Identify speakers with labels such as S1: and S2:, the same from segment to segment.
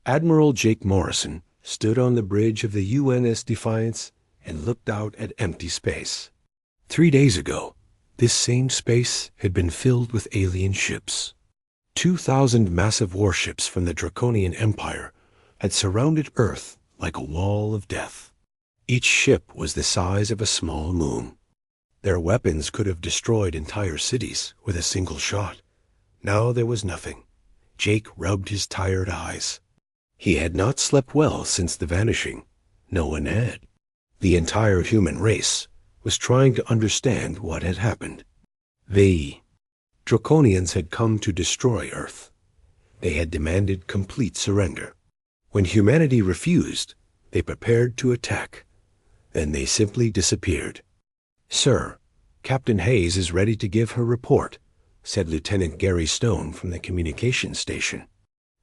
S1: Admiral Jake Morrison stood on the bridge of the UNS Defiance and looked out at empty space. 3 days ago, this same space had been filled with alien ships. 2,000 massive warships from the Draconian Empire had surrounded Earth like a wall of death. Each ship was the size of a small moon. Their weapons could have destroyed entire cities with a single shot. Now there was nothing. Jake rubbed his tired eyes. He had not slept well since the vanishing. No one had. The entire human race was trying to understand what had happened. The Draconians had come to destroy Earth. They had demanded complete surrender. When humanity refused, they prepared to attack. Then they simply disappeared. "Sir, Captain Hayes is ready to give her report," said Lieutenant Gary Stone from the communications station.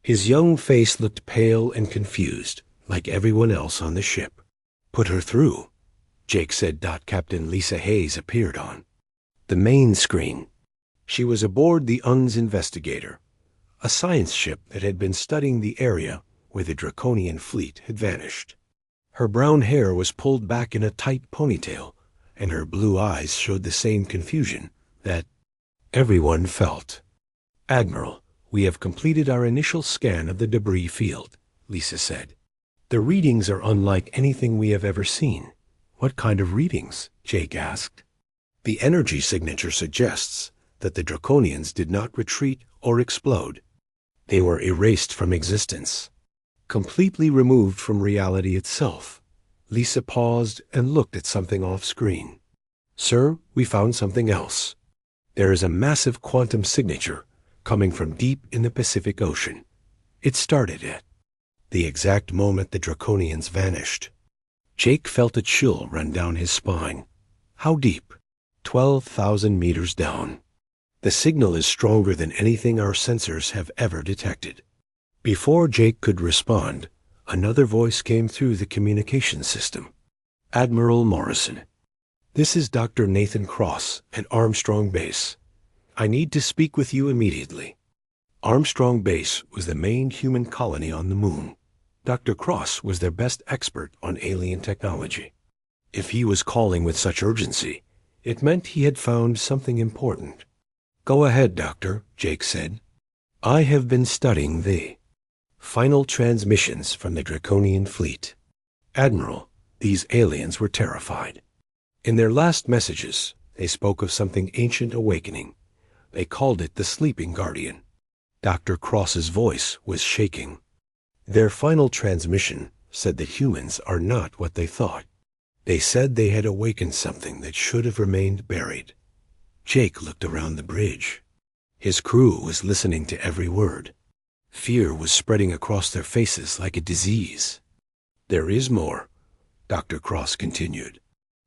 S1: His young face looked pale and confused, like everyone else on the ship. "Put her through," Jake said. Captain Lisa Hayes appeared on the main screen. She was aboard the UNS Investigator, a science ship that had been studying the area where the Draconian fleet had vanished. Her brown hair was pulled back in a tight ponytail, and her blue eyes showed the same confusion that everyone felt. "Admiral, we have completed our initial scan of the debris field," Lisa said. "The readings are unlike anything we have ever seen." "What kind of readings?" Jake asked. "The energy signature suggests that the Draconians did not retreat or explode. They were erased from existence, completely removed from reality itself." Lisa paused and looked at something off-screen. "Sir, we found something else. There is a massive quantum signature coming from deep in the Pacific Ocean. It started at the exact moment the Draconians vanished." Jake felt a chill run down his spine. "How deep?" 12,000 meters down. "The signal is stronger than anything our sensors have ever detected." Before Jake could respond, another voice came through the communication system. "Admiral Morrison, this is Dr. Nathan Cross at Armstrong Base. I need to speak with you immediately." Armstrong Base was the main human colony on the moon. Dr. Cross was their best expert on alien technology. If he was calling with such urgency, it meant he had found something important. "Go ahead, Doctor," Jake said. "I have been studying the final transmissions from the Draconian fleet. Admiral, these aliens were terrified. In their last messages, they spoke of something ancient awakening. They called it the Sleeping Guardian." Dr. Cross's voice was shaking. "Their final transmission said that humans are not what they thought. They said they had awakened something that should have remained buried." Jake looked around the bridge. His crew was listening to every word. Fear was spreading across their faces like a disease. "There is more," Dr. Cross continued.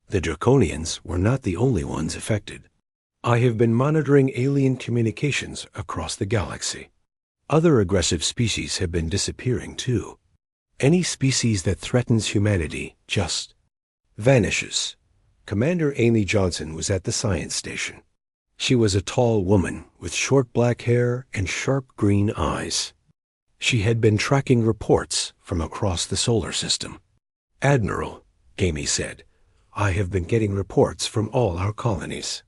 S1: "The Draconians were not the only ones affected. I have been monitoring alien communications across the galaxy. Other aggressive species have been disappearing too. Any species that threatens humanity just vanishes." Commander Amy Johnson was at the science station. She was a tall woman with short black hair and sharp green eyes. She had been tracking reports from across the solar system. "Admiral," Amy said, "I have been getting reports from all our colonies.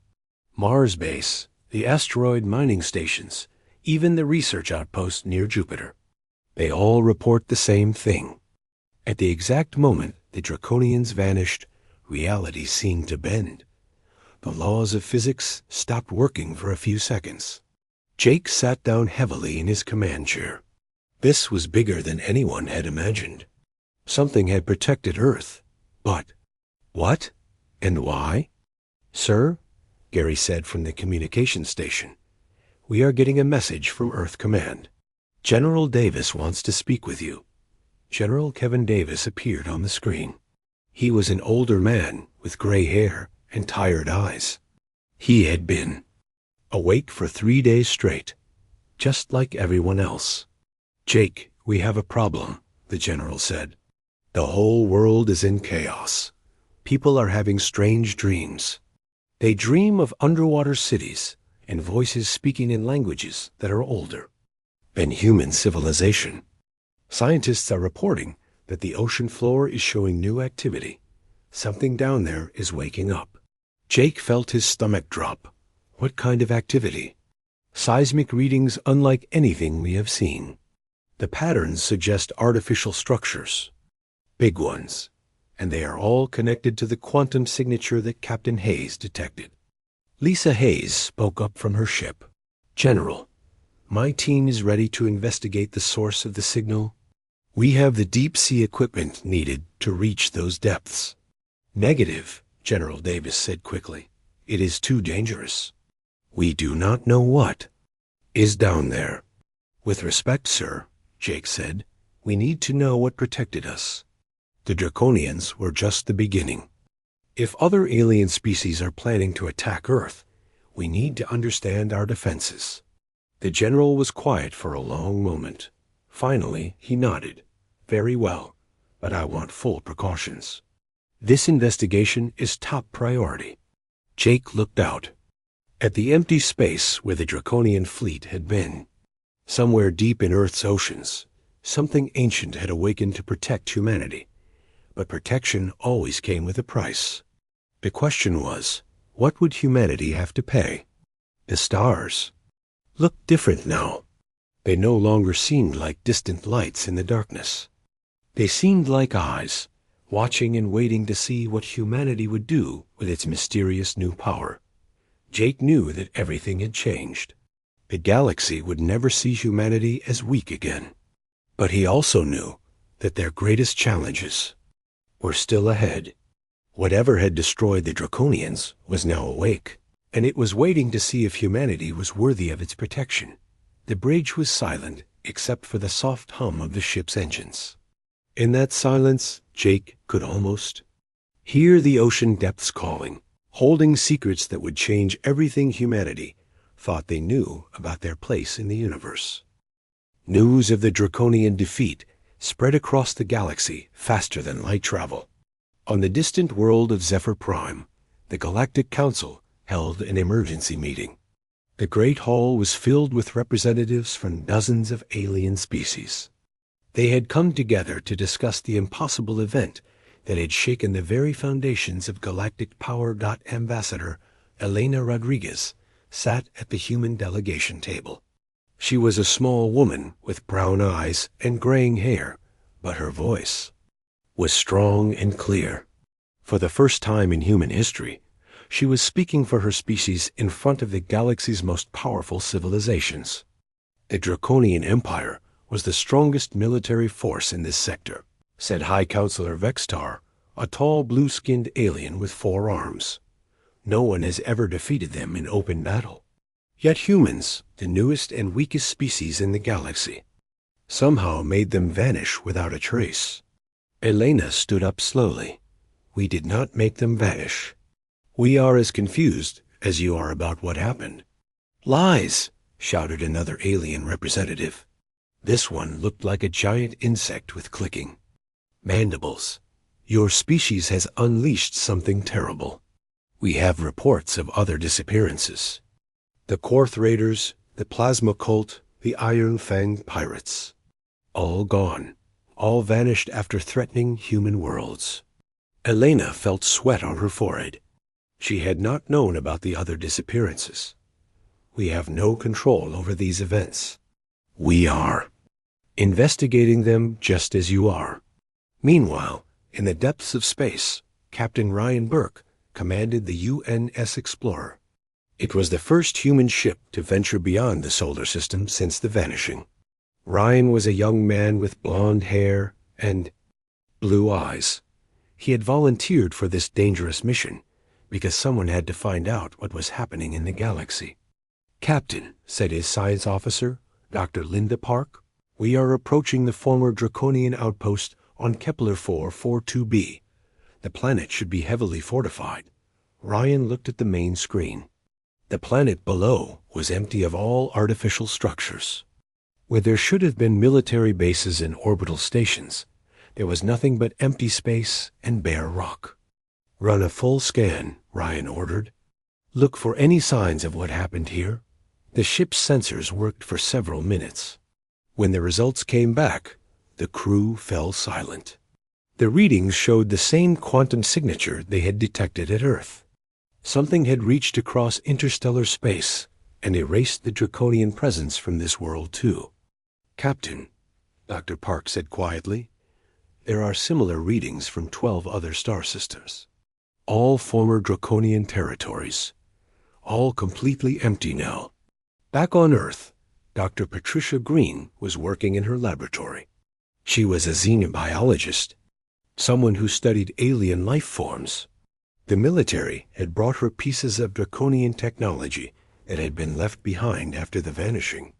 S1: Mars base, the asteroid mining stations, even the research outpost near Jupiter. They all report the same thing. At the exact moment the Draconians vanished, reality seemed to bend. The laws of physics stopped working for a few seconds." Jake sat down heavily in his command chair. This was bigger than anyone had imagined. Something had protected Earth. But what? And why? "Sir," Gary said from the communication station, "we are getting a message from Earth Command. General Davis wants to speak with you." General Kevin Davis appeared on the screen. He was an older man with gray hair and tired eyes. He had been awake for 3 days straight, just like everyone else. "Jake, we have a problem," the general said. "The whole world is in chaos. People are having strange dreams. They dream of underwater cities and voices speaking in languages that are older than human civilization. Scientists are reporting that the ocean floor is showing new activity. Something down there is waking up. Jake felt his stomach drop. What kind of activity? Seismic readings unlike anything we have seen. The patterns suggest artificial structures. Big ones. And they are all connected to the quantum signature that Captain Hayes detected. Lisa Hayes spoke up from her ship. General, my team is ready to investigate the source of the signal. We have the deep-sea equipment needed to reach those depths. Negative, General Davis said quickly. It is too dangerous. We do not know what is down there. With respect, sir, Jake said, we need to know what protected us. The Draconians were just the beginning. If other alien species are planning to attack Earth, we need to understand our defenses. The general was quiet for a long moment. Finally, he nodded. Very well, but I want full precautions. This investigation is top priority. Jake looked out. At the empty space where the Draconian fleet had been. Somewhere deep in Earth's oceans, something ancient had awakened to protect humanity. But protection always came with a price. The question was, what would humanity have to pay? The stars looked different now. They no longer seemed like distant lights in the darkness. They seemed like eyes, watching and waiting to see what humanity would do with its mysterious new power. Jake knew that everything had changed. The galaxy would never see humanity as weak again. But he also knew that their greatest challenges were still ahead. Whatever had destroyed the Draconians was now awake, and it was waiting to see if humanity was worthy of its protection. The bridge was silent, except for the soft hum of the ship's engines. In that silence, Jake could almost hear the ocean depths calling, holding secrets that would change everything humanity thought they knew about their place in the universe. News of the Draconian defeat spread across the galaxy faster than light travel. On the distant world of Zephyr Prime, the Galactic Council held an emergency meeting. The Great Hall was filled with representatives from dozens of alien species. They had come together to discuss the impossible event that had shaken the very foundations of galactic power. Ambassador Elena Rodriguez sat at the human delegation table. She was a small woman with brown eyes and graying hair, but her voice was strong and clear. For the first time in human history, she was speaking for her species in front of the galaxy's most powerful civilizations. The Draconian Empire was the strongest military force in this sector, said High Counselor Vextar, a tall blue-skinned alien with 4 arms. No one has ever defeated them in open battle. Yet humans, the newest and weakest species in the galaxy, somehow made them vanish without a trace. Elena stood up slowly. We did not make them vanish. We are as confused as you are about what happened. Lies, shouted another alien representative. This one looked like a giant insect with clicking mandibles. Your species has unleashed something terrible. We have reports of other disappearances. The Quarth Raiders, the Plasma Cult, the Iron Fang Pirates. All gone. All vanished after threatening human worlds. Elena felt sweat on her forehead. She had not known about the other disappearances. We have no control over these events. We are investigating them just as you are. Meanwhile, in the depths of space, Captain Ryan Burke commanded the UNS Explorer. It was the first human ship to venture beyond the solar system since the vanishing. Ryan was a young man with blonde hair and blue eyes. He had volunteered for this dangerous mission because someone had to find out what was happening in the galaxy. Captain, said his science officer, Dr. Linda Park, we are approaching the former Draconian outpost on Kepler 442b. The planet should be heavily fortified. Ryan looked at the main screen. The planet below was empty of all artificial structures. Where there should have been military bases and orbital stations, there was nothing but empty space and bare rock. Run a full scan, Ryan ordered. Look for any signs of what happened here. The ship's sensors worked for several minutes. When the results came back, The crew fell silent. The readings showed the same quantum signature they had detected at Earth. Something had reached across interstellar space and erased the Draconian presence from this world too. "Captain," Dr. Park said quietly, "there are similar readings from 12 other star systems. All former Draconian territories. All completely empty now." Back on Earth, Dr. Patricia Green was working in her laboratory. She was a xenobiologist, someone who studied alien life forms. The military had brought her pieces of Draconian technology that had been left behind after the vanishing.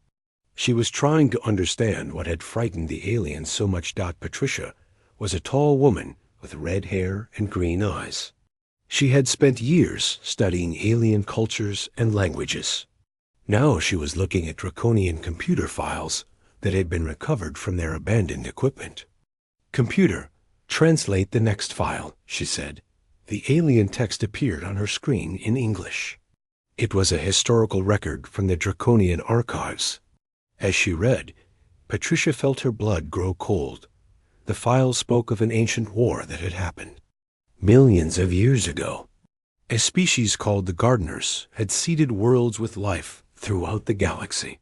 S1: She was trying to understand what had frightened the aliens so much. Patricia was a tall woman with red hair and green eyes. She had spent years studying alien cultures and languages. Now she was looking at Draconian computer files that had been recovered from their abandoned equipment. "Computer, translate the next file," she said. The alien text appeared on her screen in English. It was a historical record from the Draconian archives. As she read, Patricia felt her blood grow cold. The file spoke of an ancient war that had happened millions of years ago. A species called the Gardeners had seeded worlds with life throughout the galaxy.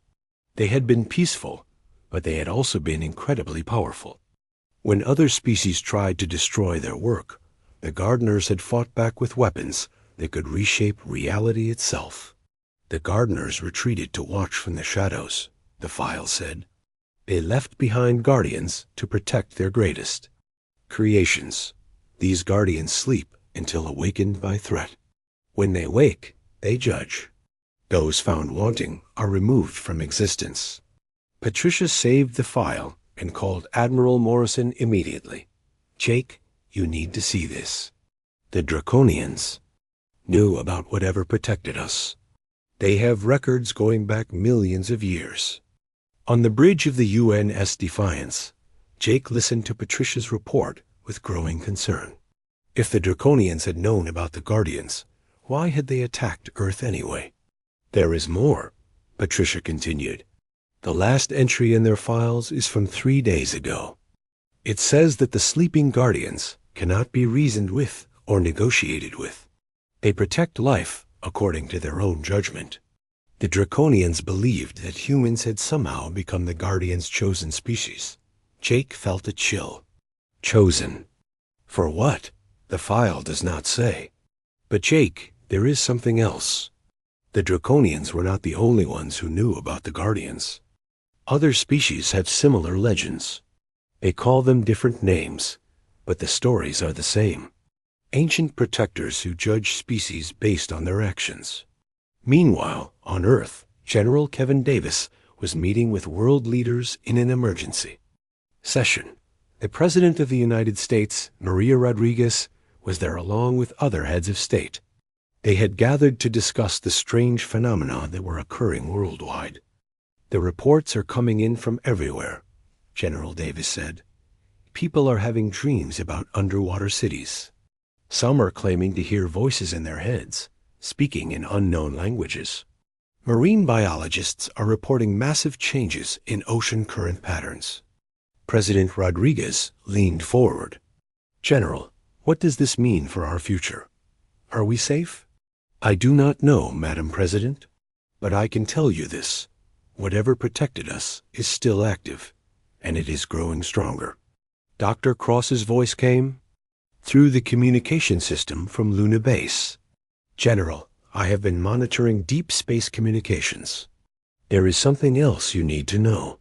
S1: They had been peaceful, but they had also been incredibly powerful. When other species tried to destroy their work, the Gardeners had fought back with weapons that could reshape reality itself. The Gardeners retreated to watch from the shadows, the file said. They left behind guardians to protect their greatest creations. These guardians sleep until awakened by threat. When they wake, they judge. Those found wanting are removed from existence. Patricia saved the file and called Admiral Morrison immediately. "Jake, you need to see this. The Draconians knew about whatever protected us. They have records going back millions of years." On the bridge of the UNS Defiance, Jake listened to Patricia's report with growing concern. If the Draconians had known about the Guardians, why had they attacked Earth anyway? "There is more," Patricia continued. "The last entry in their files is from 3 days ago. It says that the sleeping Guardians cannot be reasoned with or negotiated with. They protect life according to their own judgment. The Draconians believed that humans had somehow become the Guardians' chosen species." Jake felt a chill. Chosen. For what? The file does not say. But Jake, there is something else. The Draconians were not the only ones who knew about the Guardians. Other species have similar legends. They call them different names, but the stories are the same. Ancient protectors who judge species based on their actions. Meanwhile, on Earth, General Kevin Davis was meeting with world leaders in an emergency session. The President of the United States, Maria Rodriguez, was there along with other heads of state. They had gathered to discuss the strange phenomena that were occurring worldwide. "The reports are coming in from everywhere," General Davis said. "People are having dreams about underwater cities. Some are claiming to hear voices in their heads, speaking in unknown languages. Marine biologists are reporting massive changes in ocean current patterns." President Rodriguez leaned forward. "General, what does this mean for our future? Are we safe?" "I do not know, Madam President, but I can tell you this. Whatever protected us is still active, and it is growing stronger." Dr. Cross's voice came through the communication system from Luna Base. "General, I have been monitoring deep space communications. There is something else you need to know.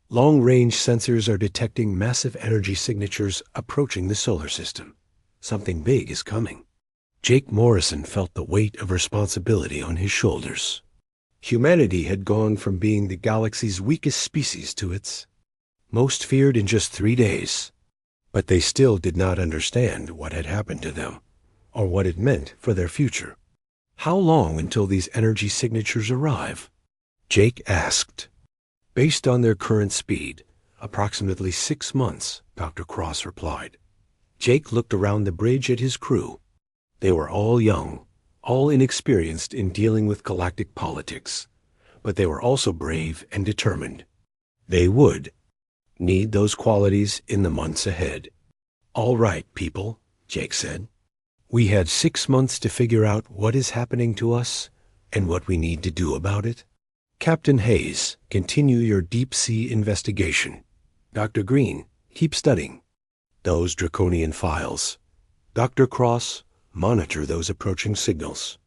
S1: Long-range sensors are detecting massive energy signatures approaching the solar system. Something big is coming." Jake Morrison felt the weight of responsibility on his shoulders. Humanity had gone from being the galaxy's weakest species to its most feared in just 3 days. But they still did not understand what had happened to them, or what it meant for their future. "How long until these energy signatures arrive?" Jake asked. "Based on their current speed, approximately 6 months," Dr. Cross replied. Jake looked around the bridge at his crew. They were all young, all inexperienced in dealing with galactic politics, but they were also brave and determined. They would. need those qualities in the months ahead. All right, people, Jake said. We had 6 months to figure out what is happening to us and what we need to do about it. Captain Hayes, continue your deep-sea investigation. Dr. Green, keep studying those draconian files. Dr. Cross, monitor those approaching signals.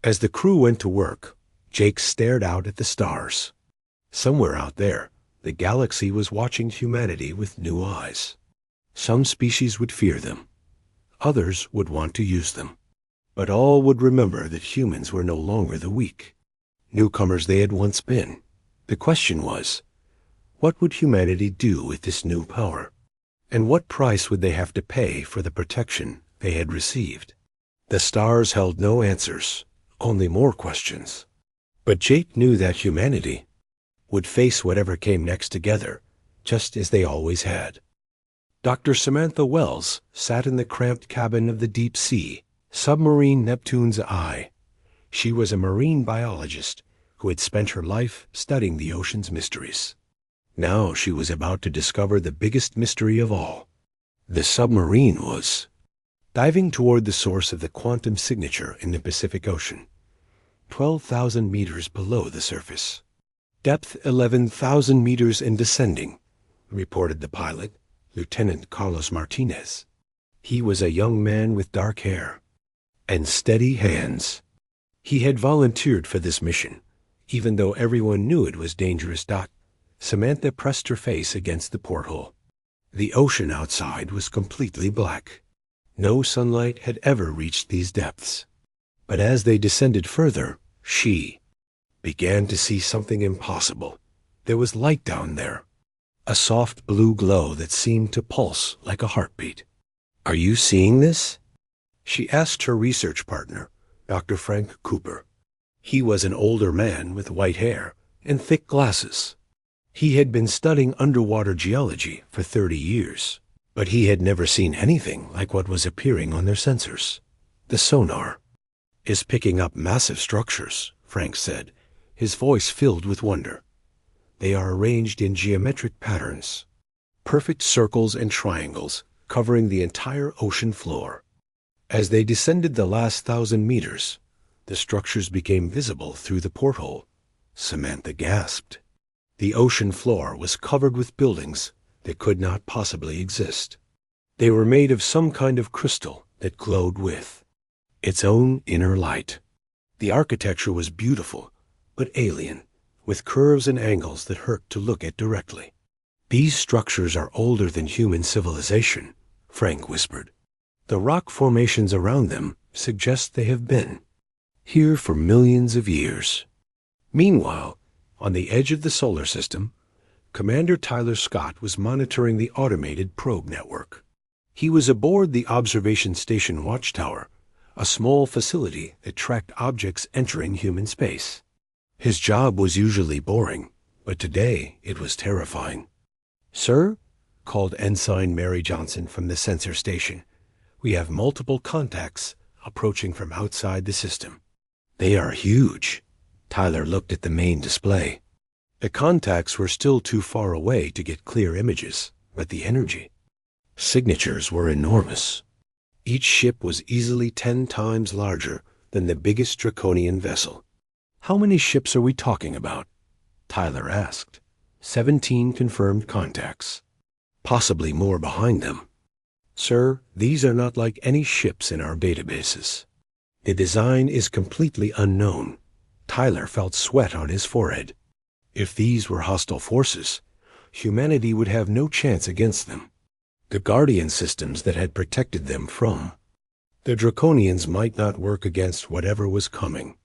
S1: As the crew went to work, Jake stared out at the stars. Somewhere out there, the galaxy was watching humanity with new eyes. Some species would fear them. Others would want to use them. But all would remember that humans were no longer the weak newcomers they had once been. The question was, what would humanity do with this new power? And what price would they have to pay for the protection they had received? The stars held no answers, only more questions. But Jake knew that humanity would face whatever came next together, just as they always had. Dr. Samantha Wells sat in the cramped cabin of the deep sea, submarine Neptune's Eye. She was a marine biologist who had spent her life studying the ocean's mysteries. Now she was about to discover the biggest mystery of all. The submarine was diving toward the source of the quantum signature in the Pacific Ocean, 12,000 meters below the surface. Depth 11,000 meters and descending, reported the pilot, Lieutenant Carlos Martinez. He was a young man with dark hair and steady hands. He had volunteered for this mission, even though everyone knew it was dangerous. Samantha pressed her face against the porthole. The ocean outside was completely black. No sunlight had ever reached these depths. But as they descended further, she began to see something impossible. There was light down there, a soft blue glow that seemed to pulse like a heartbeat. "Are you seeing this?" she asked her research partner, Dr. Frank Cooper. He was an older man with white hair and thick glasses. He had been studying underwater geology for 30 years, but he had never seen anything like what was appearing on their sensors. "The sonar is picking up massive structures," Frank said, his voice filled with wonder. "They are arranged in geometric patterns, perfect circles and triangles covering the entire ocean floor." As they descended the last 1,000 meters, the structures became visible through the porthole. Samantha gasped. The ocean floor was covered with buildings that could not possibly exist. They were made of some kind of crystal that glowed with its own inner light. The architecture was beautiful, but alien, with curves and angles that hurt to look at directly. "These structures are older than human civilization," Frank whispered. "The rock formations around them suggest they have been here for millions of years." Meanwhile, on the edge of the solar system, Commander Tyler Scott was monitoring the automated probe network. He was aboard the observation station watchtower, a small facility that tracked objects entering human space. His job was usually boring, but today it was terrifying. "Sir," called Ensign Mary Johnson from the sensor station, "we have multiple contacts approaching from outside the system." "They are huge." Tyler looked at the main display. The contacts were still too far away to get clear images, but the energy signatures were enormous. Each ship was easily 10 times larger than the biggest Draconian vessel. "How many ships are we talking about?" Tyler asked. 17 confirmed contacts. Possibly more behind them. "Sir, these are not like any ships in our databases. The design is completely unknown." Tyler felt sweat on his forehead. If these were hostile forces, humanity would have no chance against them. The guardian systems that had protected them from the Draconians might not work against whatever was coming.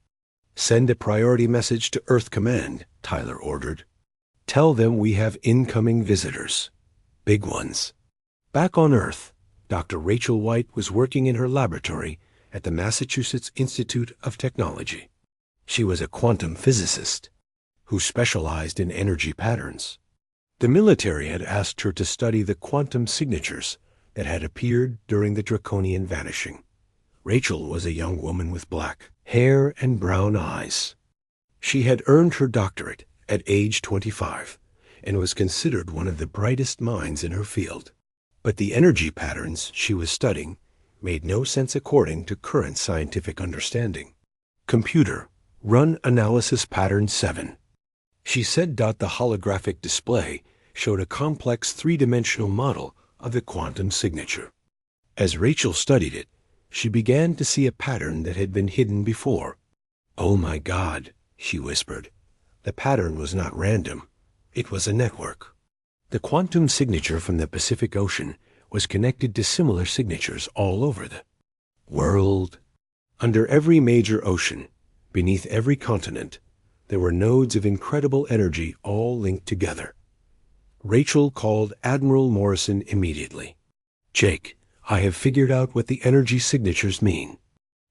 S1: "Send a priority message to Earth Command," Tyler ordered. "Tell them we have incoming visitors. Big ones." Back on Earth, Dr. Rachel White was working in her laboratory at the Massachusetts Institute of Technology. She was a quantum physicist who specialized in energy patterns. The military had asked her to study the quantum signatures that had appeared during the Draconian vanishing. Rachel was a young woman with black hair and brown eyes. She had earned her doctorate at age 25 and was considered one of the brightest minds in her field. But the energy patterns she was studying made no sense according to current scientific understanding. Computer, run analysis pattern 7. She said. The holographic display showed a complex three-dimensional model of the quantum signature. As Rachel studied it, she began to see a pattern that had been hidden before. "Oh my God," she whispered. The pattern was not random. It was a network. The quantum signature from the Pacific Ocean was connected to similar signatures all over the world. Under every major ocean, beneath every continent, there were nodes of incredible energy all linked together. Rachel called Admiral Morrison immediately. "Jake, I have figured out what the energy signatures mean.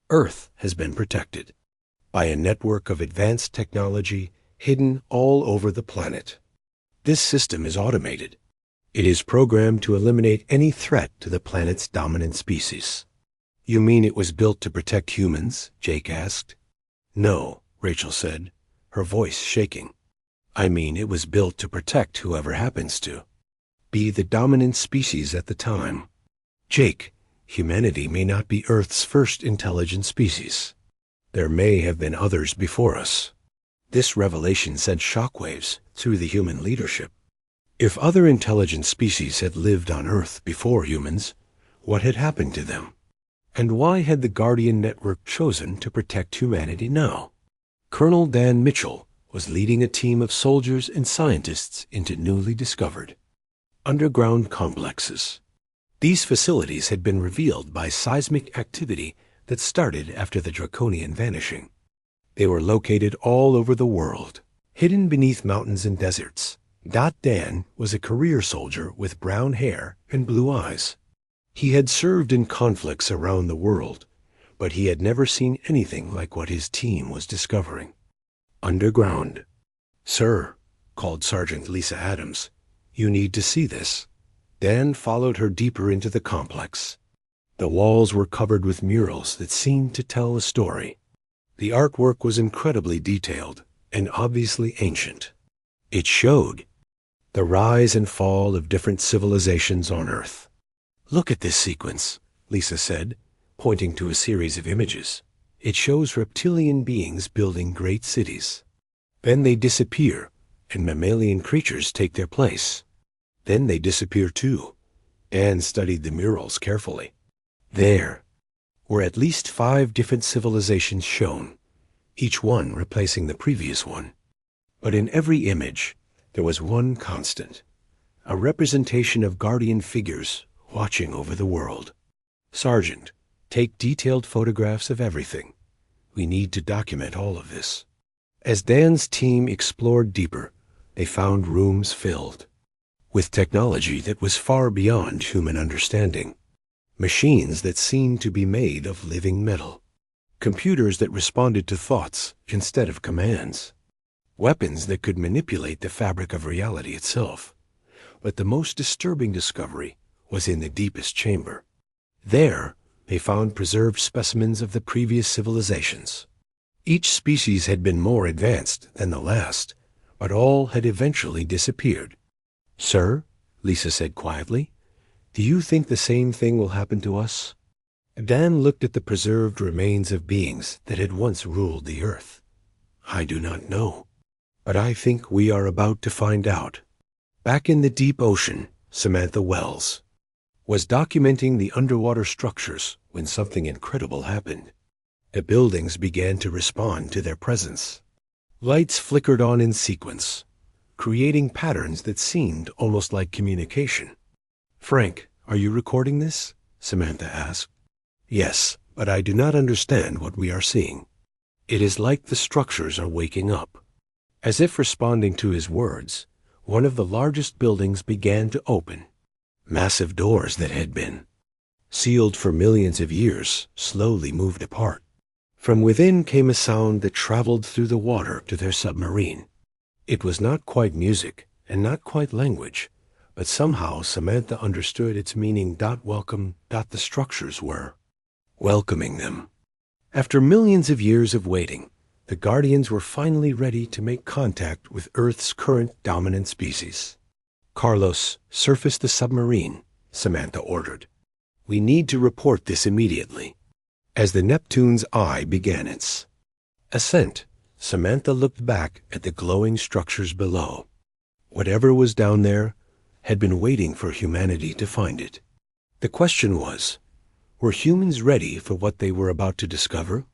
S1: Earth has been protected by a network of advanced technology hidden all over the planet. This system is automated. It is programmed to eliminate any threat to the planet's dominant species." "You mean it was built to protect humans?" Jake asked. "No," Rachel said, her voice shaking. "I mean it was built to protect whoever happens to be the dominant species at the time. Jake, humanity may not be Earth's first intelligent species. There may have been others before us." This revelation sent shockwaves through the human leadership. If other intelligent species had lived on Earth before humans, what had happened to them? And why had the Guardian Network chosen to protect humanity now? Colonel Dan Mitchell was leading a team of soldiers and scientists into newly discovered underground complexes. These facilities had been revealed by seismic activity that started after the Draconian vanishing. They were located all over the world, hidden beneath mountains and deserts. Dan was a career soldier with brown hair and blue eyes. He had served in conflicts around the world, but he had never seen anything like what his team was discovering. Underground. "Sir," called Sergeant Lisa Adams, "you need to see this." Dan followed her deeper into the complex. The walls were covered with murals that seemed to tell a story. The artwork was incredibly detailed and obviously ancient. It showed the rise and fall of different civilizations on Earth. "Look at this sequence," Lisa said, pointing to a series of images. "It shows reptilian beings building great cities. Then they disappear, and mammalian creatures take their place. Then they disappear too." Dan studied the murals carefully. There were at least 5 different civilizations shown, each one replacing the previous one. But in every image, there was one constant, a representation of guardian figures watching over the world. "Sergeant, take detailed photographs of everything. We need to document all of this." As Dan's team explored deeper, they found rooms filled with technology that was far beyond human understanding. Machines that seemed to be made of living metal. Computers that responded to thoughts instead of commands. Weapons that could manipulate the fabric of reality itself. But the most disturbing discovery was in the deepest chamber. There, they found preserved specimens of the previous civilizations. Each species had been more advanced than the last, but all had eventually disappeared. "Sir," Lisa said quietly, "do you think the same thing will happen to us?" Dan looked at the preserved remains of beings that had once ruled the Earth. "I do not know, but I think we are about to find out." Back in the deep ocean, Samantha Wells was documenting the underwater structures when something incredible happened. The buildings began to respond to their presence. Lights flickered on in sequence, creating patterns that seemed almost like communication. "Frank, are you recording this?" Samantha asked. "Yes, but I do not understand what we are seeing. It is like the structures are waking up." As if responding to his words, one of the largest buildings began to open. Massive doors that had been sealed for millions of years slowly moved apart. From within came a sound that traveled through the water to their submarine. It was not quite music and not quite language, but somehow Samantha understood its meaning. Welcome. The structures were welcoming them. After millions of years of waiting, The Guardians were finally ready to make contact with Earth's current dominant species. "Carlos, surface the submarine," Samantha ordered. "We need to report this immediately." As the Neptune's eye began its ascent, Samantha looked back at the glowing structures below. Whatever was down there had been waiting for humanity to find it. The question was, were humans ready for what they were about to discover?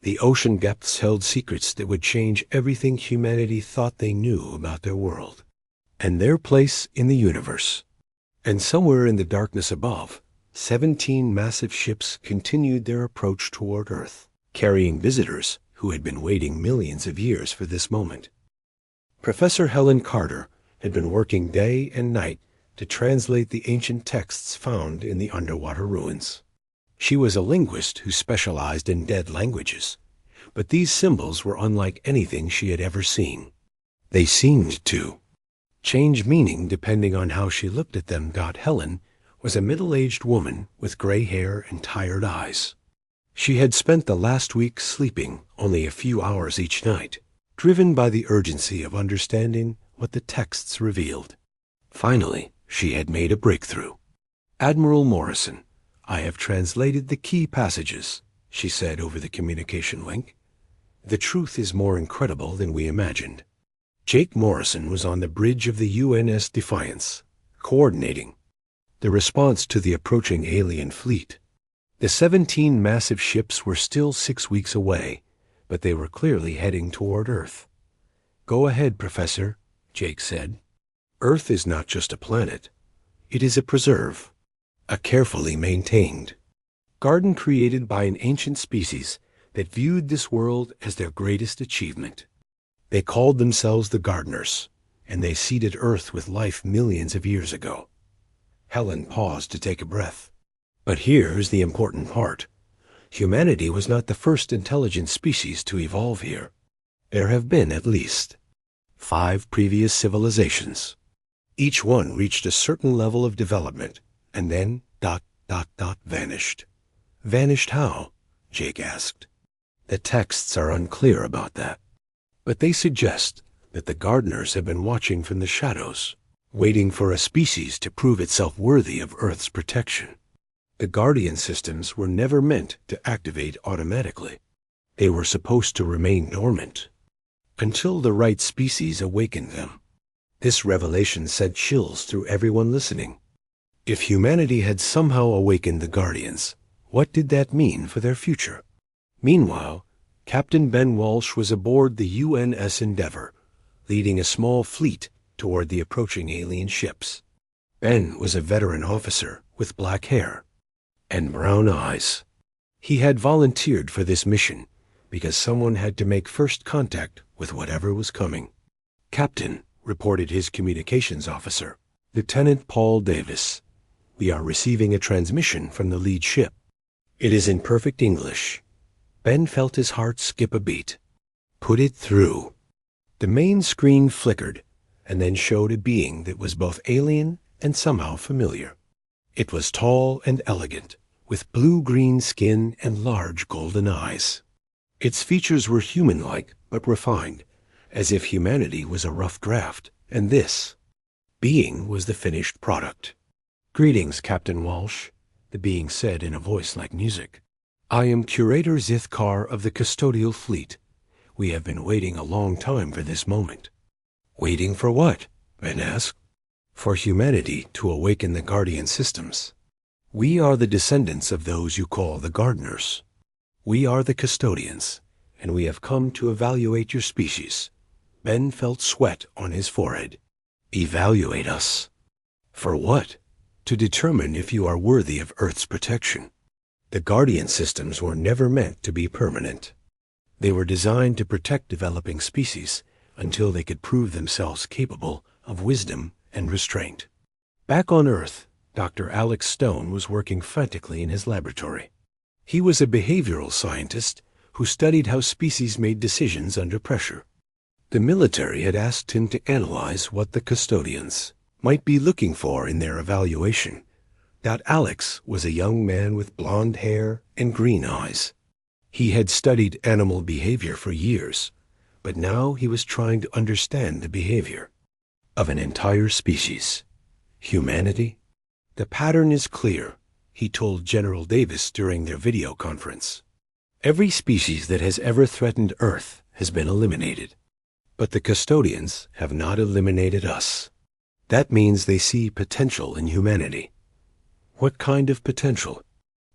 S1: The ocean depths held secrets that would change everything humanity thought they knew about their world and their place in the universe. And somewhere in the darkness above, 17 massive ships continued their approach toward Earth, carrying visitors who had been waiting millions of years for this moment. Professor Helen Carter had been working day and night to translate the ancient texts found in the underwater ruins. She was a linguist who specialized in dead languages, but these symbols were unlike anything she had ever seen. They seemed to change meaning depending on how she looked at them. Helen was a middle-aged woman with gray hair and tired eyes. She had spent the last week sleeping only a few hours each night, driven by the urgency of understanding what the texts revealed. Finally, she had made a breakthrough. "Admiral Morrison, I have translated the key passages," she said over the communication link. "The truth is more incredible than we imagined." Jake Morrison was on the bridge of the UNS Defiance, coordinating the response to the approaching alien fleet. The 17 massive ships were still 6 weeks away, but they were clearly heading toward Earth. "Go ahead, Professor," Jake said. "Earth is not just a planet. It is a preserve, a carefully maintained garden created by an ancient species that viewed this world as their greatest achievement. They called themselves the Gardeners, and they seeded Earth with life millions of years ago." Helen paused to take a breath. But here's the important part. Humanity was not the first intelligent species to evolve here. There have been at least 5 previous civilizations. Each one reached a certain level of development, and then ... vanished. "Vanished how?" Jake asked. "The texts are unclear about that, but they suggest that the Gardeners have been watching from the shadows, waiting for a species to prove itself worthy of Earth's protection. The Guardian systems were never meant to activate automatically. They were supposed to remain dormant until the right species awakened them." This revelation sent chills through everyone listening. If humanity had somehow awakened the Guardians, what did that mean for their future? Meanwhile, Captain Ben Walsh was aboard the UNS Endeavour, leading a small fleet toward the approaching alien ships. Ben was a veteran officer with black hair and brown eyes. He had volunteered for this mission because someone had to make first contact with whatever was coming. "Captain," reported his communications officer, Lieutenant Paul Davis, "we are receiving a transmission from the lead ship. It is in perfect English." Ben felt his heart skip a beat. "Put it through." The main screen flickered and then showed a being that was both alien and somehow familiar. It was tall and elegant, with blue-green skin and large golden eyes. Its features were human-like but refined, as if humanity was a rough draft, and this being was the finished product. "Greetings, Captain Walsh," the being said in a voice like music. "I am Curator Zithkar of the Custodial Fleet. We have been waiting a long time for this moment." "Waiting for what?" Ben asked. "For humanity to awaken the Guardian systems. We are the descendants of those you call the Gardeners. We are the custodians, and we have come to evaluate your species." Ben felt sweat on his forehead. "Evaluate us? For what?" "To determine if you are worthy of Earth's protection. The Guardian systems were never meant to be permanent. They were designed to protect developing species until they could prove themselves capable of wisdom and restraint." Back on Earth, Dr. Alex Stone was working frantically in his laboratory. He was a behavioral scientist who studied how species made decisions under pressure. The military had asked him to analyze what the custodians might be looking for in their evaluation. Alex was a young man with blonde hair and green eyes. He had studied animal behavior for years, but now he was trying to understand the behavior of an entire species, humanity. The pattern is clear, he told General Davis during their video conference. Every species that has ever threatened Earth has been eliminated, but the custodians have not eliminated us. That means they see potential in humanity. What kind of potential?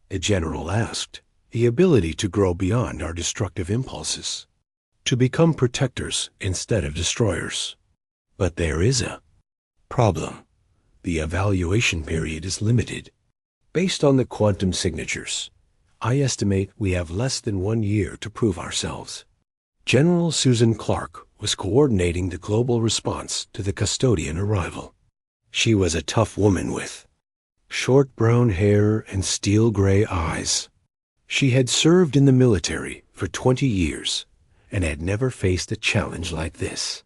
S1: The general asked. The ability to grow beyond our destructive impulses, to become protectors instead of destroyers. But there is a problem. The evaluation period is limited. Based on the quantum signatures, I estimate we have less than 1 year to prove ourselves. General Susan Clark was coordinating the global response to the custodian arrival. She was a tough woman with short brown hair and steel-gray eyes. She had served in the military for 20 years and had never faced a challenge like this.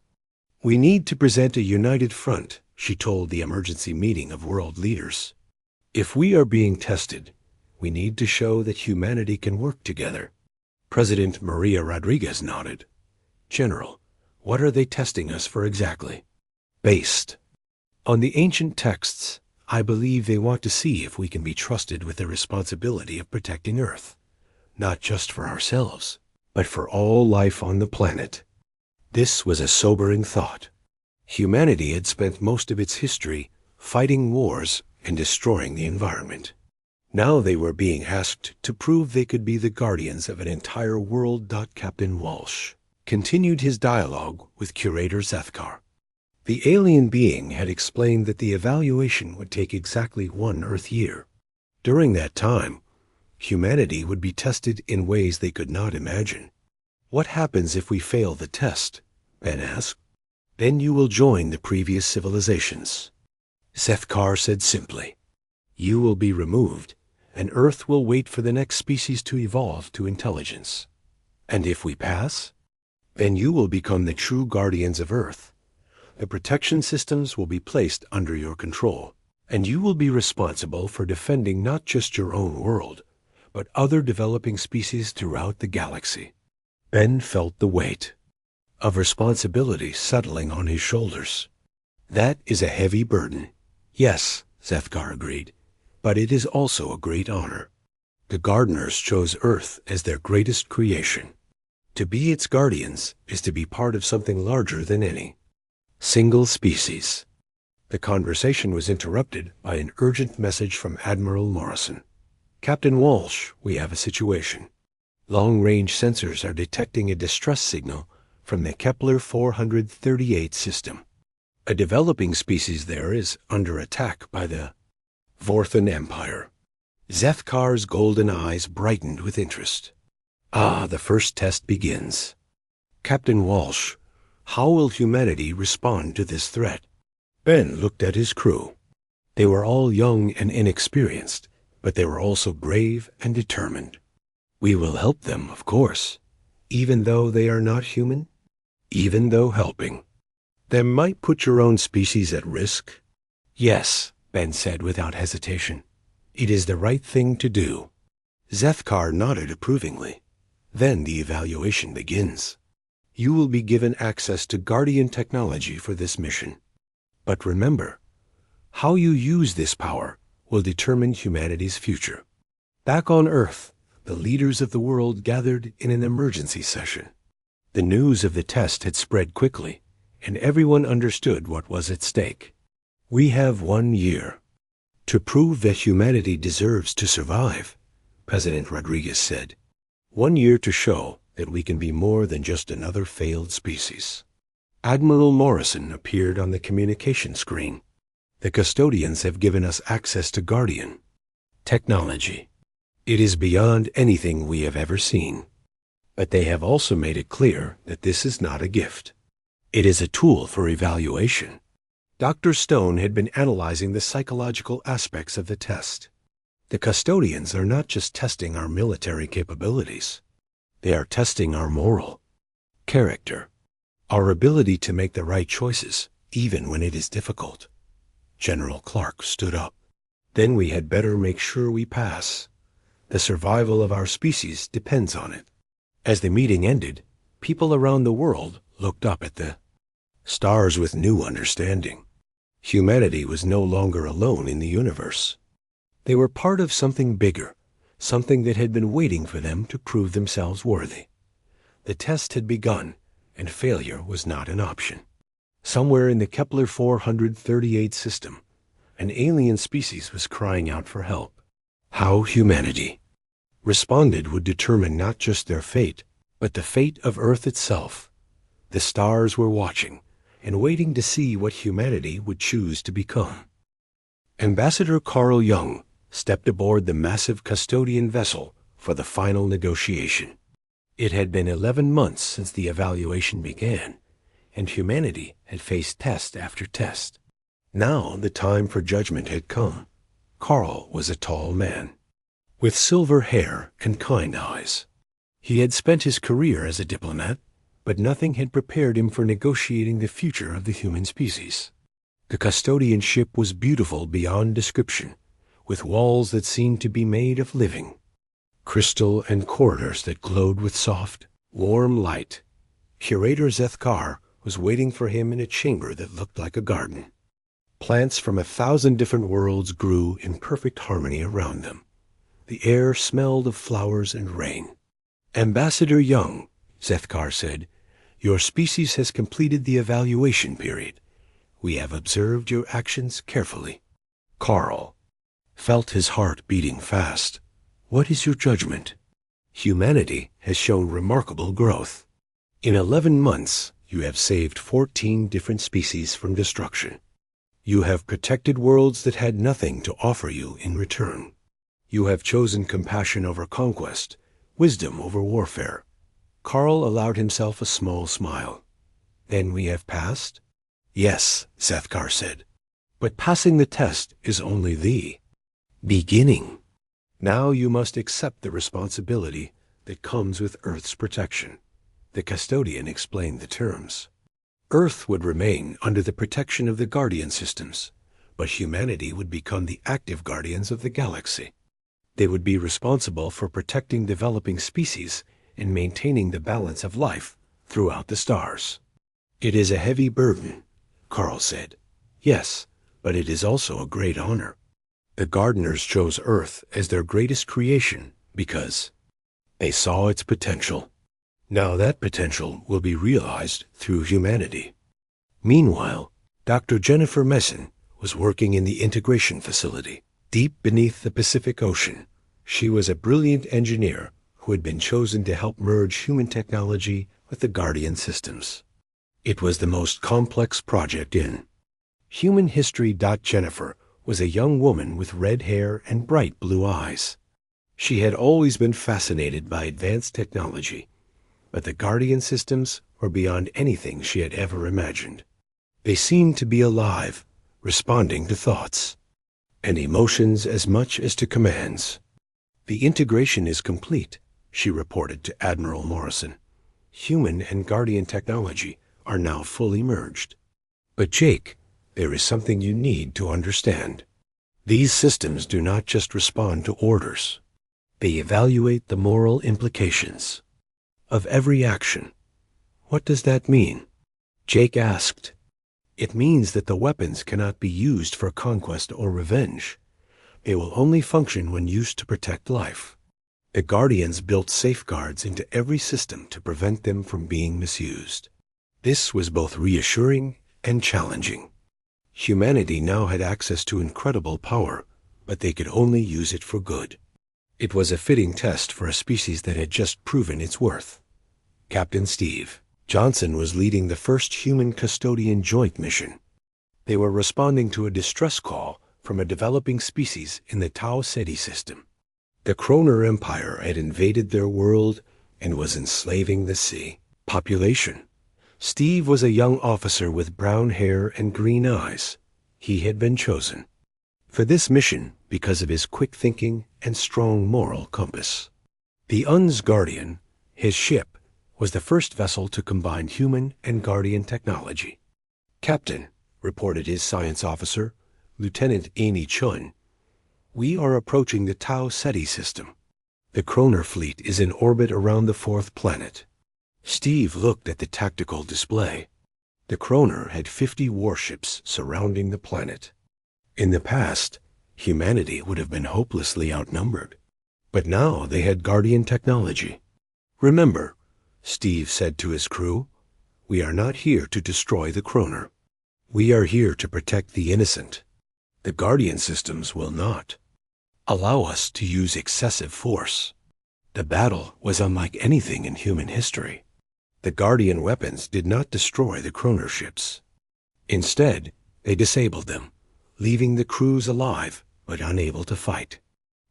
S1: We need to present a united front, she told the emergency meeting of world leaders. If we are being tested, we need to show that humanity can work together. President Maria Rodriguez nodded. General, what are they testing us for exactly? Based on the ancient texts, I believe they want to see if we can be trusted with the responsibility of protecting Earth, not just for ourselves, but for all life on the planet. This was a sobering thought. Humanity had spent most of its history fighting wars and destroying the environment. Now they were being asked to prove they could be the guardians of an entire world. Captain Walsh continued his dialogue with Curator Zethkar. The alien being had explained that the evaluation would take exactly 1 Earth year. During that time, humanity would be tested in ways they could not imagine. What happens if we fail the test? Ben asked. Then you will join the previous civilizations. Zethkar said simply. You will be removed, and Earth will wait for the next species to evolve to intelligence. And if we pass, then you will become the true guardians of Earth. The protection systems will be placed under your control, and you will be responsible for defending not just your own world, but other developing species throughout the galaxy. Ben felt the weight of responsibility settling on his shoulders. That is a heavy burden. Yes, Zethkar agreed, but it is also a great honor. The gardeners chose Earth as their greatest creation. To be its guardians is to be part of something larger than any single species. The conversation was interrupted by an urgent message from Admiral Morrison. Captain Walsh, we have a situation. Long-range sensors are detecting a distress signal from the Kepler 438 system. A developing species there is under attack by the Vorthan Empire. Zethkar's golden eyes brightened with interest. Ah, the first test begins. Captain Walsh, how will humanity respond to this threat? Ben looked at his crew. They were all young and inexperienced, but they were also brave and determined. We will help them, of course, even though they are not human, even though helping them might put your own species at risk. Yes, Ben said without hesitation. It is the right thing to do. Zethkar nodded approvingly. Then the evaluation begins. You will be given access to Guardian technology for this mission. But remember, how you use this power will determine humanity's future. Back on Earth, the leaders of the world gathered in an emergency session. The news of the test had spread quickly, and everyone understood what was at stake. We have 1 year to prove that humanity deserves to survive, President Rodriguez said. 1 year to show that we can be more than just another failed species. Admiral Morrison appeared on the communication screen. The custodians have given us access to Guardian technology. It is beyond anything we have ever seen. But they have also made it clear that this is not a gift. It is a tool for evaluation. Dr. Stone had been analyzing the psychological aspects of the test. The custodians are not just testing our military capabilities. They are testing our moral character, our ability to make the right choices, even when it is difficult. General Clark stood up. Then we had better make sure we pass. The survival of our species depends on it. As the meeting ended, people around the world looked up at the stars with new understanding. Humanity was no longer alone in the universe. They were part of something bigger, something that had been waiting for them to prove themselves worthy. The test had begun, and failure was not an option. Somewhere in the Kepler 438 system, an alien species was crying out for help. How humanity responded would determine not just their fate, but the fate of Earth itself. The stars were watching and waiting to see what humanity would choose to become. Ambassador Carl Jung stepped aboard the massive custodian vessel for the final negotiation. It had been 11 months since the evaluation began, and humanity had faced test after test. Now the time for judgment had come. Carl was a tall man, with silver hair and kind eyes. He had spent his career as a diplomat, but nothing had prepared him for negotiating the future of the human species. The custodian ship was beautiful beyond description, with walls that seemed to be made of living crystal and corridors that glowed with soft, warm light. Curator Zethkar was waiting for him in a chamber that looked like a garden. Plants from 1,000 different worlds grew in perfect harmony around them. The air smelled of flowers and rain. Ambassador Jung, Zethkar said, your species has completed the evaluation period. We have observed your actions carefully. Carl felt his heart beating fast. What is your judgment? Humanity has shown remarkable growth. In 11 months, you have saved 14 different species from destruction. You have protected worlds that had nothing to offer you in return. You have chosen compassion over conquest, wisdom over warfare. Carl allowed himself a small smile. Then we have passed? Yes, Zethkar said. But passing the test is only the beginning. Now you must accept the responsibility that comes with Earth's protection. The custodian explained the terms. Earth would remain under the protection of the Guardian systems, but humanity would become the active guardians of the galaxy. They would be responsible for protecting developing species and maintaining the balance of life throughout the stars. It is a heavy burden, Carl said. Yes, but it is also a great honor. The gardeners chose Earth as their greatest creation because they saw its potential. Now that potential will be realized through humanity. Meanwhile, Dr. Jennifer Messon was working in the integration facility, deep beneath the Pacific Ocean. She was a brilliant engineer who had been chosen to help merge human technology with the Guardian systems. It was the most complex project in human history. Jennifer was a young woman with red hair and bright blue eyes. She had always been fascinated by advanced technology, but the Guardian systems were beyond anything she had ever imagined. They seemed to be alive, responding to thoughts and emotions as much as to commands. The integration is complete, she reported to Admiral Morrison. Human and Guardian technology are now fully merged. But Jake, there is something you need to understand. These systems do not just respond to orders. They evaluate the moral implications of every action. What does that mean? Jake asked. It means that the weapons cannot be used for conquest or revenge. They will only function when used to protect life. The Guardians built safeguards into every system to prevent them from being misused. This was both reassuring and challenging. Humanity now had access to incredible power, but they could only use it for good. It was a fitting test for a species that had just proven its worth. Captain Steve Johnson was leading the first human custodian joint mission. They were responding to a distress call from a developing species in the Tau Ceti system. The Kroner Empire had invaded their world and was enslaving the sea population. Steve was a young officer with brown hair and green eyes. He had been chosen for this mission because of his quick thinking and strong moral compass. The Un's Guardian, his ship, was the first vessel to combine human and Guardian technology. Captain, reported his science officer, Lieutenant Amy Chun, we are approaching the Tau Ceti system. The Kroner fleet is in orbit around the fourth planet. Steve looked at the tactical display. The Kroner had 50 warships surrounding the planet. In the past, humanity would have been hopelessly outnumbered. But now they had Guardian technology. Remember, Steve said to his crew, we are not here to destroy the Kroner. We are here to protect the innocent. The Guardian systems will not allow us to use excessive force. The battle was unlike anything in human history. The Guardian weapons did not destroy the Kroner ships. Instead, they disabled them, leaving the crews alive but unable to fight.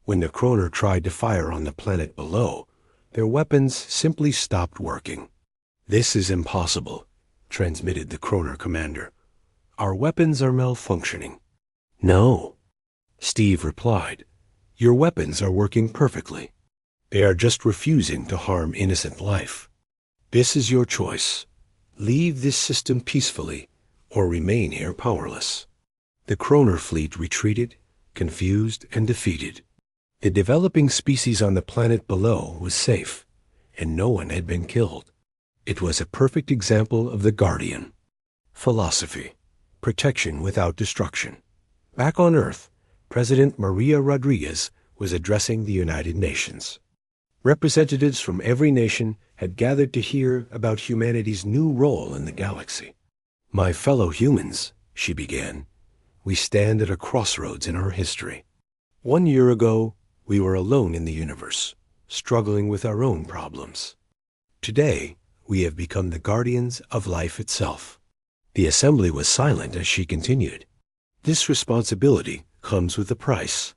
S1: When the Kroner tried to fire on the planet below, their weapons simply stopped working. This is impossible, transmitted the Kroner commander. Our weapons are malfunctioning. No, Steve replied. Your weapons are working perfectly. They are just refusing to harm innocent life. This is your choice. Leave this system peacefully or remain here powerless. The Kroner fleet retreated, confused and defeated. The developing species on the planet below was safe, and no one had been killed. It was a perfect example of the Guardian. Philosophy. Protection without destruction. Back on Earth, President Maria Rodriguez was addressing the United Nations. Representatives from every nation had gathered to hear about humanity's new role in the galaxy. My fellow humans, she began, we stand at a crossroads in our history. 1 year ago, we were alone in the universe, struggling with our own problems. Today, we have become the guardians of life itself. The assembly was silent as she continued. This responsibility comes with a price.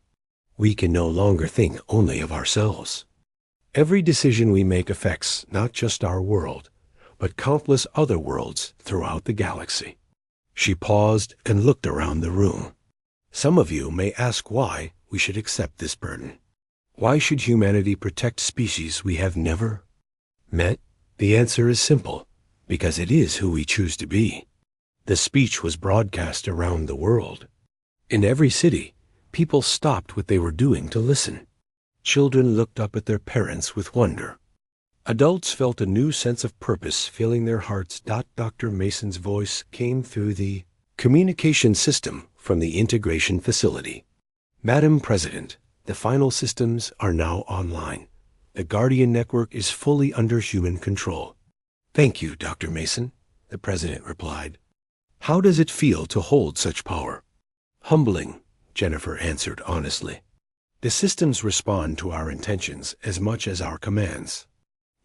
S1: We can no longer think only of ourselves. Every decision we make affects not just our world, but countless other worlds throughout the galaxy. She paused and looked around the room. Some of you may ask why we should accept this burden. Why should humanity protect species we have never met? The answer is simple, because it is who we choose to be. The speech was broadcast around the world. In every city, people stopped what they were doing to listen. Children looked up at their parents with wonder. Adults felt a new sense of purpose filling their hearts. Dr. Mason's voice came through the communication system from the integration facility. Madam President, the final systems are now online. The Guardian network is fully under human control. Thank you, Dr. Mason, the President replied. How does it feel to hold such power? Humbling, Jennifer answered honestly. The systems respond to our intentions as much as our commands.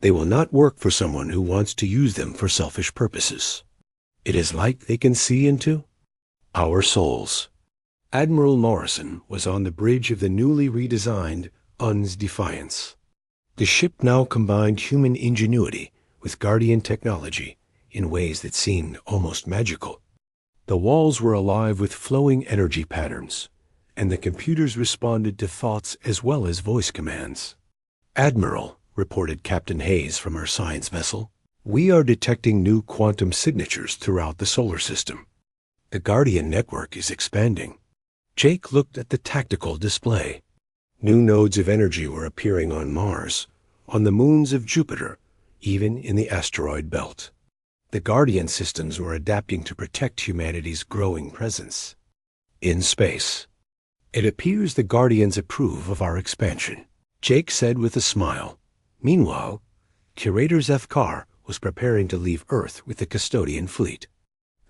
S1: They will not work for someone who wants to use them for selfish purposes. It is like they can see into our souls. Admiral Morrison was on the bridge of the newly redesigned UN's Defiance. The ship now combined human ingenuity with Guardian technology in ways that seemed almost magical. The walls were alive with flowing energy patterns, and the computers responded to thoughts as well as voice commands. Admiral, reported Captain Hayes from our science vessel, we are detecting new quantum signatures throughout the solar system. The Guardian network is expanding. Jake looked at the tactical display. New nodes of energy were appearing on Mars, on the moons of Jupiter, even in the asteroid belt. The Guardian systems were adapting to protect humanity's growing presence in space. It appears the Guardians approve of our expansion, Jake said with a smile. Meanwhile, Curator Zethkar was preparing to leave Earth with the custodian fleet.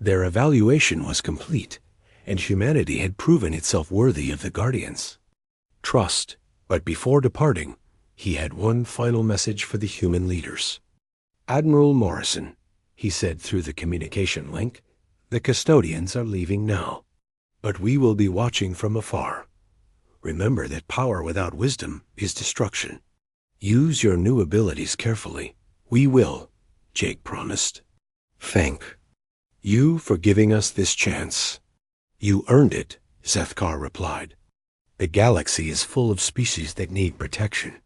S1: Their evaluation was complete, and humanity had proven itself worthy of the Guardians. Trust, but before departing, he had one final message for the human leaders. Admiral Morrison, he said through the communication link, the custodians are leaving now, but we will be watching from afar. Remember that power without wisdom is destruction. Use your new abilities carefully. We will, Jake promised. Thank you for giving us this chance. You earned it, Zethkar replied. The galaxy is full of species that need protection.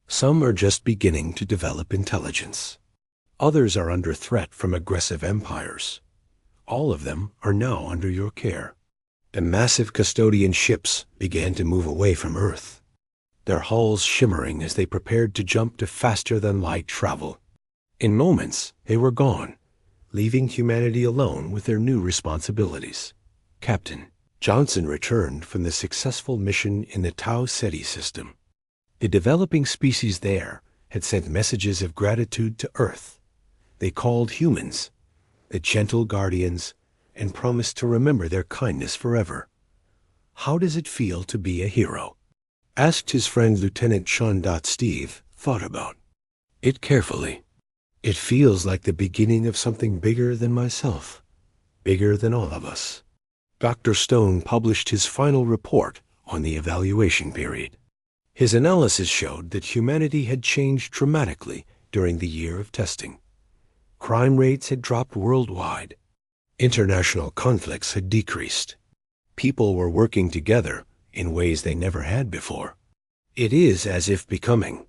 S1: Some are just beginning to develop intelligence. Others are under threat from aggressive empires. All of them are now under your care. The massive custodian ships began to move away from Earth. their hulls shimmering as they prepared to jump to faster-than-light travel. In moments, they were gone, leaving humanity alone with their new responsibilities. Captain Johnson returned from the successful mission in the Tau Ceti system. The developing species there had sent messages of gratitude to Earth. They called humans the gentle guardians and promised to remember their kindness forever. How does it feel to be a hero? Asked his friend Lieutenant Sean. Steve thought about it carefully. It feels like the beginning of something bigger than myself, bigger than all of us. Dr. Stone published his final report on the evaluation period. His analysis showed that humanity had changed dramatically during the year of testing. Crime rates had dropped worldwide. International conflicts had decreased. People were working together in ways they never had before. It is as if becoming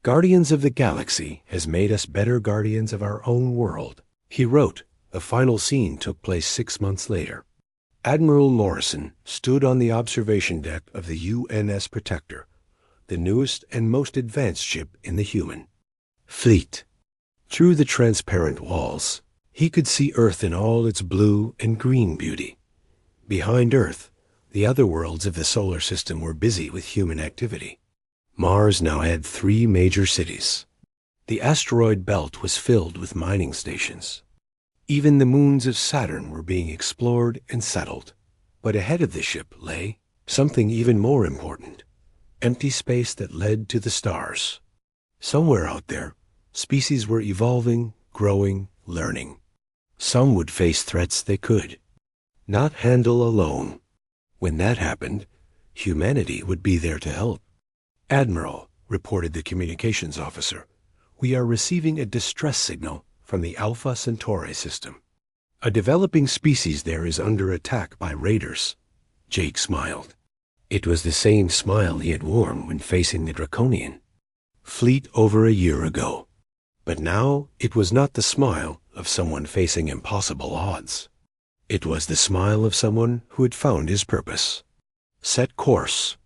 S1: Guardians of the Galaxy has made us better guardians of our own world. He wrote. The final scene took place 6 months later. Admiral Morrison stood on the observation deck of the UNS Protector, the newest and most advanced ship in the human fleet. Through the transparent walls, he could see Earth in all its blue and green beauty. Behind Earth, the other worlds of the solar system were busy with human activity. Mars now had 3 major cities. The asteroid belt was filled with mining stations. Even the moons of Saturn were being explored and settled. But ahead of the ship lay something even more important, empty space that led to the stars. Somewhere out there, species were evolving, growing, learning. Some would face threats they could not handle alone. When that happened, humanity would be there to help. Admiral, reported the communications officer, we are receiving a distress signal from the Alpha Centauri system. A developing species there is under attack by raiders. Jake smiled. It was the same smile he had worn when facing the Draconian fleet over a year ago. But now it was not the smile of someone facing impossible odds. It was the smile of someone who had found his purpose. Set course,